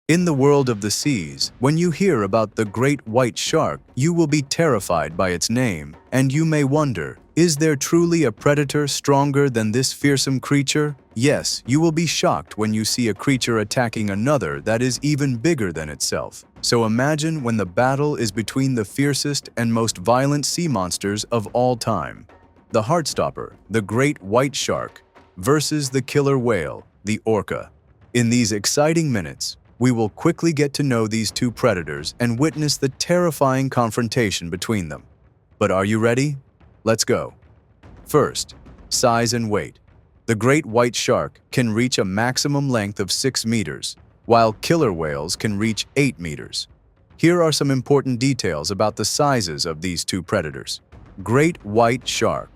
In the world of the seas, when you hear about the great white shark, you will be terrified by its name, and you may wonder, is there truly a predator stronger than this fearsome creature? Yes, you will be shocked when you see a creature attacking another that is even bigger than itself. So imagine when the battle is between the fiercest and most violent sea monsters of all time. The Heartstopper, the great white shark, versus the killer whale, the orca. In these exciting minutes, we will quickly get to know these two predators and witness the terrifying confrontation between them. But are you ready? Let's go. First, size and weight. The great white shark can reach a maximum length of 6 meters, while killer whales can reach 8 meters. Here are some important details about the sizes of these two predators. Great white shark.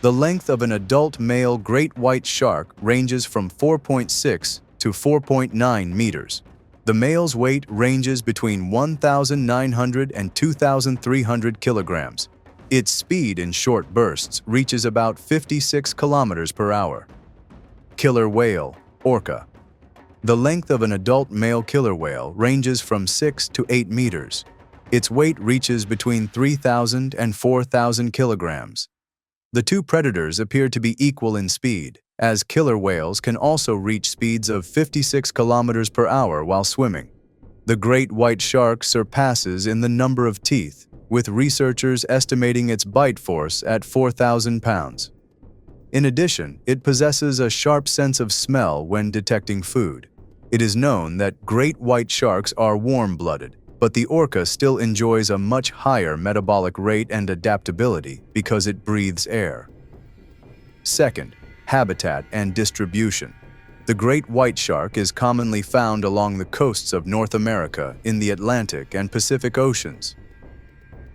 The length of an adult male great white shark ranges from 4.6 to 4.9 meters. The male's weight ranges between 1,900 and 2,300 kilograms. Its speed in short bursts reaches about 56 kilometers per hour. Killer whale, orca. The length of an adult male killer whale ranges from 6 to 8 meters. Its weight reaches between 3,000 and 4,000 kilograms. The two predators appear to be equal in speed, as killer whales can also reach speeds of 56 kilometers per hour while swimming. The great white shark surpasses in the number of teeth, with researchers estimating its bite force at 4,000 pounds. In addition, it possesses a sharp sense of smell when detecting food. It is known that great white sharks are warm-blooded, but the orca still enjoys a much higher metabolic rate and adaptability because it breathes air. Second, habitat and distribution. The great white shark is commonly found along the coasts of North America in the Atlantic and Pacific Oceans.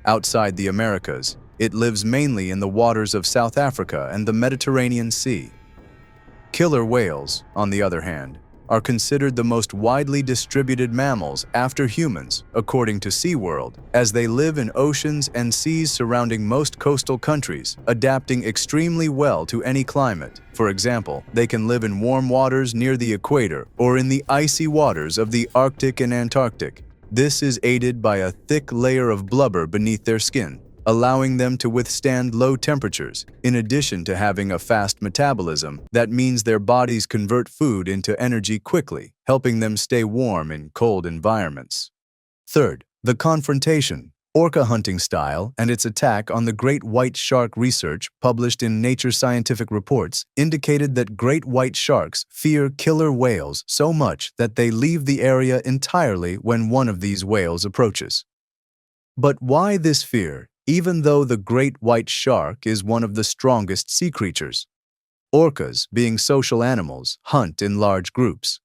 Outside the Americas, it lives mainly in the waters of South Africa and the Mediterranean Sea. Killer whales, on the other hand, are considered the most widely distributed mammals after humans, according to SeaWorld, as they live in oceans and seas surrounding most coastal countries, adapting extremely well to any climate. For example, they can live in warm waters near the equator or in the icy waters of the Arctic and Antarctic. This is aided by a thick layer of blubber beneath their skin, allowing them to withstand low temperatures. In addition to having a fast metabolism, that means their bodies convert food into energy quickly, helping them stay warm in cold environments. Third, the confrontation, orca hunting style, and its attack on the great white shark. Research published in Nature Scientific Reports indicated that great white sharks fear killer whales so much that they leave the area entirely when one of these whales approaches. But why this fear, even though the great white shark is one of the strongest sea creatures? Orcas, being social animals, hunt in large groups.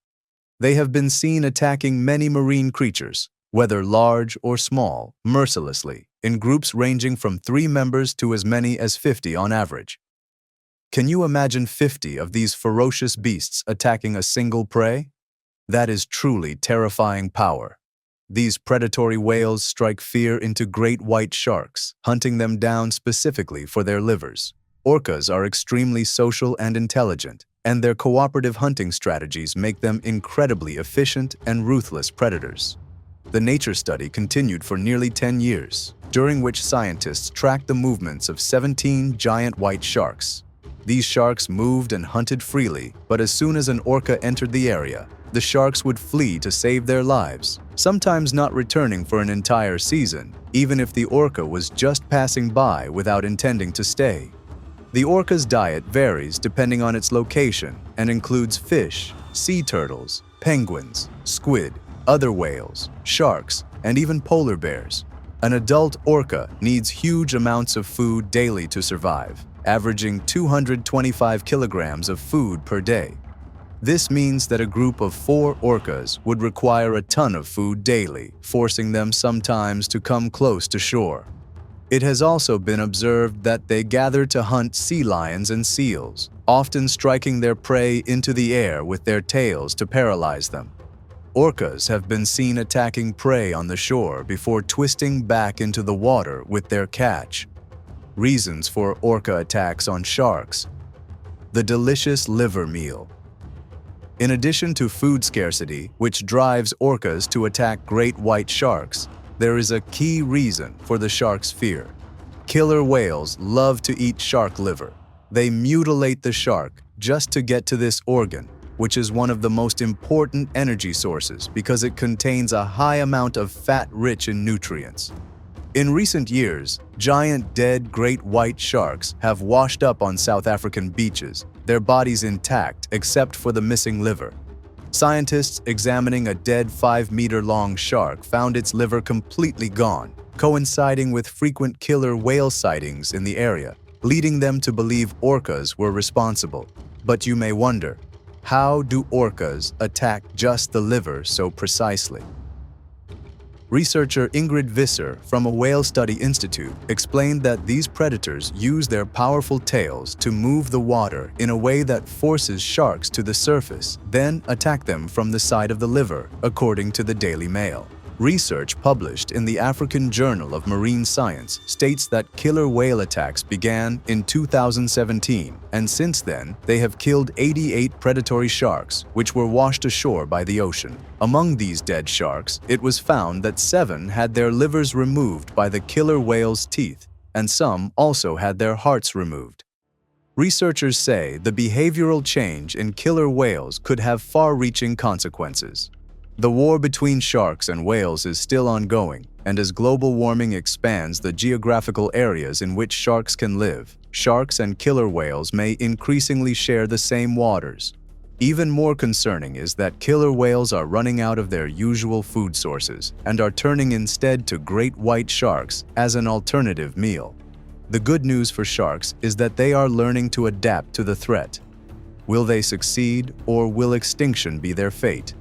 They have been seen attacking many marine creatures, whether large or small, mercilessly, in groups ranging from 3 members to as many as 50 on average. Can you imagine 50 of these ferocious beasts attacking a single prey? That is truly terrifying power. These predatory whales strike fear into great white sharks, hunting them down specifically for their livers. Orcas are extremely social and intelligent, and their cooperative hunting strategies make them incredibly efficient and ruthless predators. The nature study continued for nearly 10 years, during which scientists tracked the movements of 17 giant white sharks. These sharks moved and hunted freely, but as soon as an orca entered the area, the sharks would flee to save their lives, sometimes not returning for an entire season, even if the orca was just passing by without intending to stay. The orca's diet varies depending on its location and includes fish, sea turtles, penguins, squid, other whales, sharks, and even polar bears. An adult orca needs huge amounts of food daily to survive, averaging 225 kilograms of food per day. This means that a group of 4 orcas would require a ton of food daily, forcing them sometimes to come close to shore. It has also been observed that they gather to hunt sea lions and seals, often striking their prey into the air with their tails to paralyze them. Orcas have been seen attacking prey on the shore before twisting back into the water with their catch. Reasons for orca attacks on sharks. The delicious liver meal. In addition to food scarcity, which drives orcas to attack great white sharks, there is a key reason for the shark's fear. Killer whales love to eat shark liver. They mutilate the shark just to get to this organ, which is one of the most important energy sources because it contains a high amount of fat rich in nutrients. In recent years, giant dead great white sharks have washed up on South African beaches, their bodies intact except for the missing liver. Scientists examining a dead 5-meter-long shark found its liver completely gone, coinciding with frequent killer whale sightings in the area, leading them to believe orcas were responsible. But you may wonder, how do orcas attack just the liver so precisely? Researcher Ingrid Visser from a Whale Study Institute explained that these predators use their powerful tails to move the water in a way that forces sharks to the surface, then attack them from the side of the liver, according to the Daily Mail. Research published in the African Journal of Marine Science states that killer whale attacks began in 2017, and since then, they have killed 88 predatory sharks, which were washed ashore by the ocean. Among these dead sharks, it was found that 7 had their livers removed by the killer whale's teeth, and some also had their hearts removed. Researchers say the behavioral change in killer whales could have far-reaching consequences. The war between sharks and whales is still ongoing, and as global warming expands the geographical areas in which sharks can live, sharks and killer whales may increasingly share the same waters. Even more concerning is that killer whales are running out of their usual food sources and are turning instead to great white sharks as an alternative meal. The good news for sharks is that they are learning to adapt to the threat. Will they succeed, or will extinction be their fate?